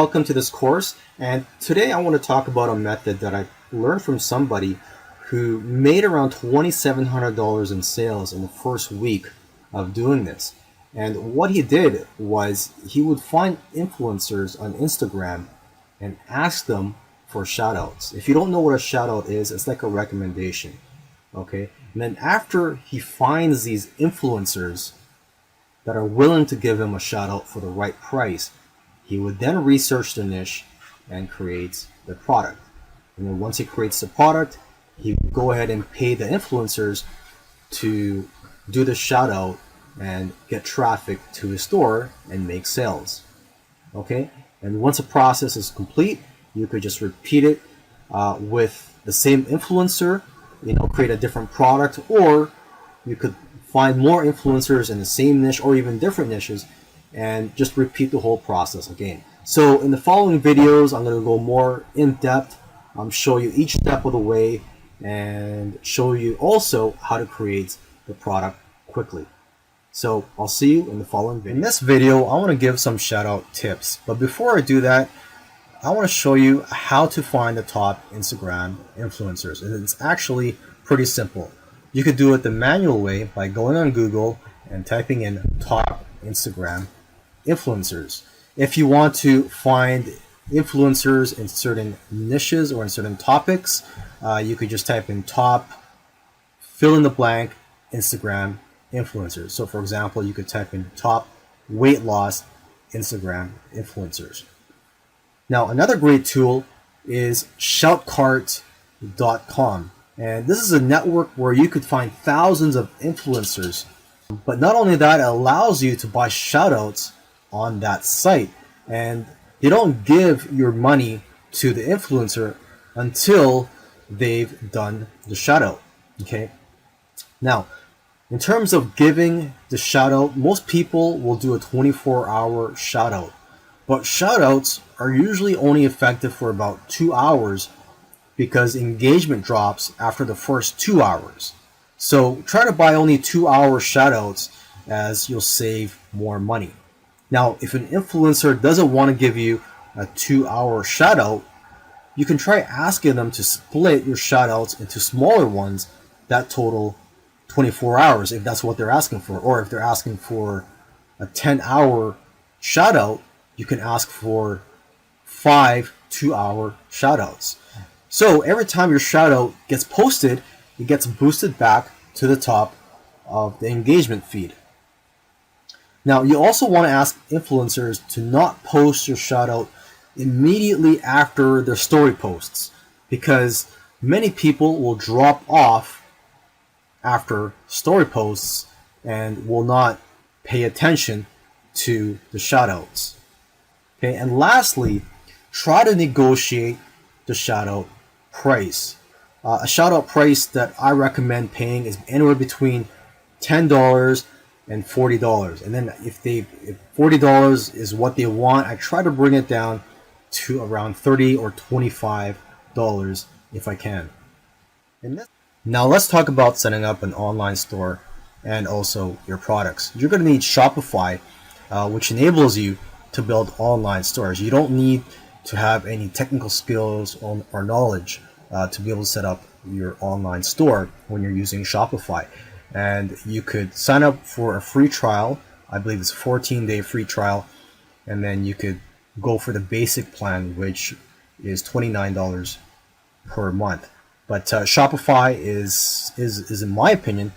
welcome to this course. And today I want to talk about a method that I learned from somebody who made around $2,700 in sales in the first week of doing this. And what he did was he would find influencers on Instagram and ask them for shoutouts. If you don't know what a shoutout is, it's like a recommendation. Okay? And then after he finds these influencers that are willing to give him a shoutout for the right price, he would then research the niche and create the product. And then once he creates the product, he would go ahead and pay the influencers to do the shout out and get traffic to his store and make sales. Okay? And once the process is complete, you could just repeat it with the same influencer, create a different product, or you could find more influencers in the same niche or even different niches and just repeat the whole process again. So in the following videos, I'm going to go more in depth, show you each step of the way, and show you also how to create the product quickly. So I'll see you in the following video. In this video, I want to give some shout out tips. But before I do that, I want to show you how to find the top Instagram influencers. And it's actually pretty simple. You could do it the manual way by going on Google and typing in top Instagram influencers. If you want to find influencers in certain niches or in certain topics, you could just type in top fill in the blank Instagram influencers. So for example, you could type in top weight loss Instagram influencers. Now another great tool is shoutcart.com, and this is a network where you could find thousands of influencers. But not only that, it allows you to buy shoutouts on that site, and you don't give your money to the influencer until they've done the shoutout. Okay. Now, in terms of giving the shoutout, most people will do a 24-hour shoutout, but shoutouts are usually only effective for about 2 hours because engagement drops after the first 2 hours. So try to buy only 2-hour shoutouts, as you'll save more money. Now, if an influencer doesn't want to give you a 2-hour shoutout, you can try asking them to split your shoutouts into smaller ones that total 24 hours if that's what they're asking for. Or if they're asking for a 10-hour shoutout, you can ask for 5 2-hour shoutouts. So every time your shoutout gets posted, it gets boosted back to the top of the engagement feed. Now, you also want to ask influencers to not post your shoutout immediately after their story posts, because many people will drop off after story posts and will not pay attention to the shoutouts. Okay, and lastly, try to negotiate the shoutout price. A shoutout price that I recommend paying is anywhere between $10 and $40. And then if $40 is what they want, I try to bring it down to around $30 or $25 if I can. Now let's talk about setting up an online store and also your products. You're going to need Shopify, which enables you to build online stores. You don't need to have any technical skills or knowledge to be able to set up your online store when you're using Shopify. And you could sign up for a free trial. I believe it's a 14-day free trial. And then you could go for the basic plan, which is $29 per month. But Shopify is in my opinion,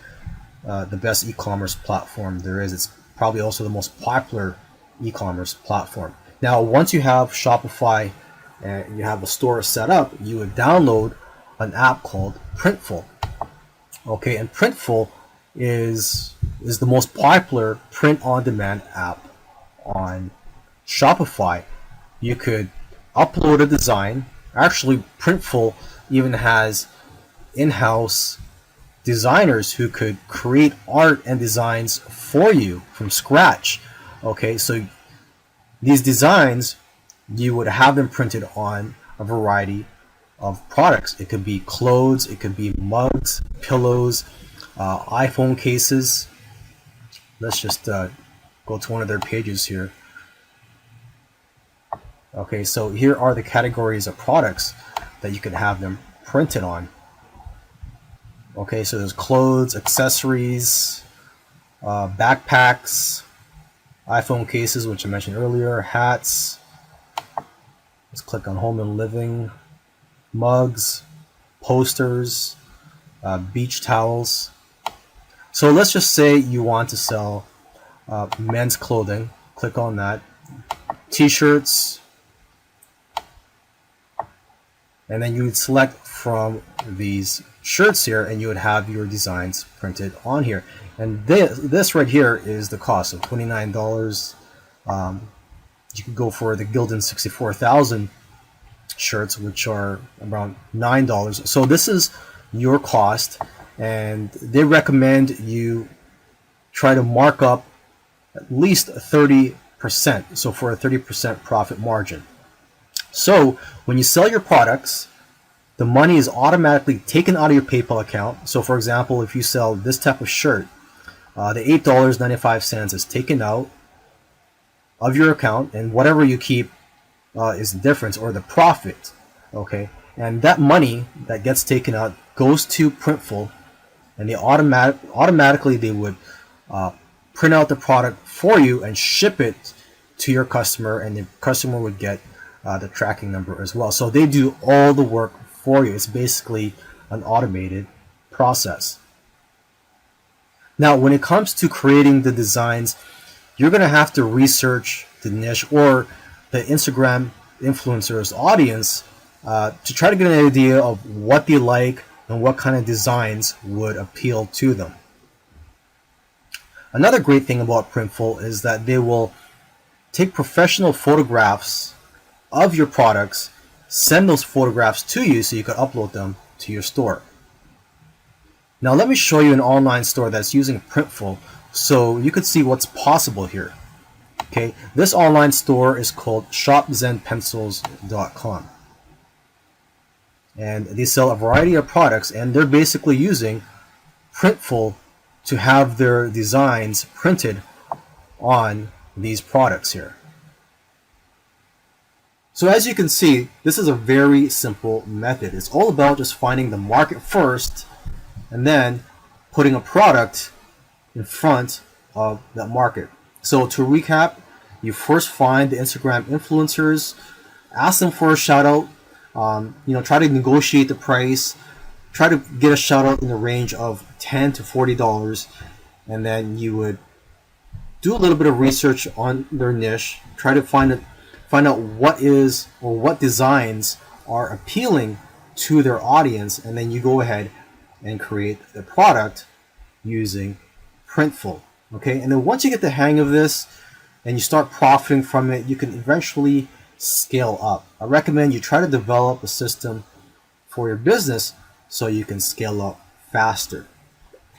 the best e-commerce platform there is. It's probably also the most popular e-commerce platform. Now, once you have Shopify and you have a store set up, you would download an app called Printful. Okay, and Printful is the most popular print-on-demand app on Shopify. You could upload a design. Actually, Printful even has in-house designers who could create art and designs for you from scratch. Okay, so these designs, you would have them printed on a variety of products. It could be clothes, it could be mugs, pillows, iPhone cases. Let's just go to one of their pages here. Okay, so here are the categories of products that you can have them printed on. Okay, so there's clothes, accessories, backpacks, iPhone cases, which I mentioned earlier, hats. Let's click on home and living, mugs, posters, beach towels. So let's just say you want to sell men's clothing. Click on that. T-shirts. And then you would select from these shirts here, and you would have your designs printed on here. And this right here is the cost of $29. You could go for the Gildan 64,000 shirts, which are around $9. So this is your cost, and they recommend you try to mark up at least 30%. So for a 30% profit margin. So when you sell your products, the money is automatically taken out of your PayPal account. So for example, if you sell this type of shirt, the $8.95 is taken out of your account, and whatever you keep is the difference, or the profit. Okay, and that money that gets taken out goes to Printful, and they automatically they would print out the product for you and ship it to your customer, and the customer would get the tracking number as well. So they do all the work for you. It's basically an automated process. Now, when it comes to creating the designs, you're going to have to research the niche or the Instagram influencers audience to try to get an idea of what they like and what kind of designs would appeal to them. Another great thing about Printful is that they will take professional photographs of your products, send those photographs to you so you can upload them to your store. Now let me show you an online store that's using Printful so you could see what's possible here. Okay, this online store is called shopzenpencils.com, and they sell a variety of products, and they're basically using Printful to have their designs printed on these products here. So as you can see, this is a very simple method. It's all about just finding the market first and then putting a product in front of that market. So to recap, you first find the Instagram influencers, ask them for a shout out, try to negotiate the price, try to get a shout out in the range of $10 to $40, and then you would do a little bit of research on their niche, try to find out what is or what designs are appealing to their audience, and then you go ahead and create the product using Printful. Okay, and then once you get the hang of this and you start profiting from it, you can eventually scale up. I recommend you try to develop a system for your business so you can scale up faster.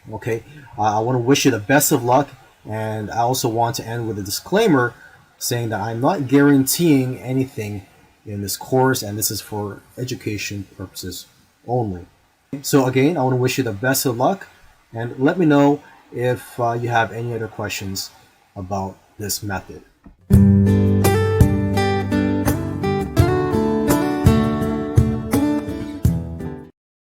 Okay, I want to wish you the best of luck, and I also want to end with a disclaimer saying that I'm not guaranteeing anything in this course, and this is for education purposes only. So again, I want to wish you the best of luck, and let me know if you have any other questions about this method.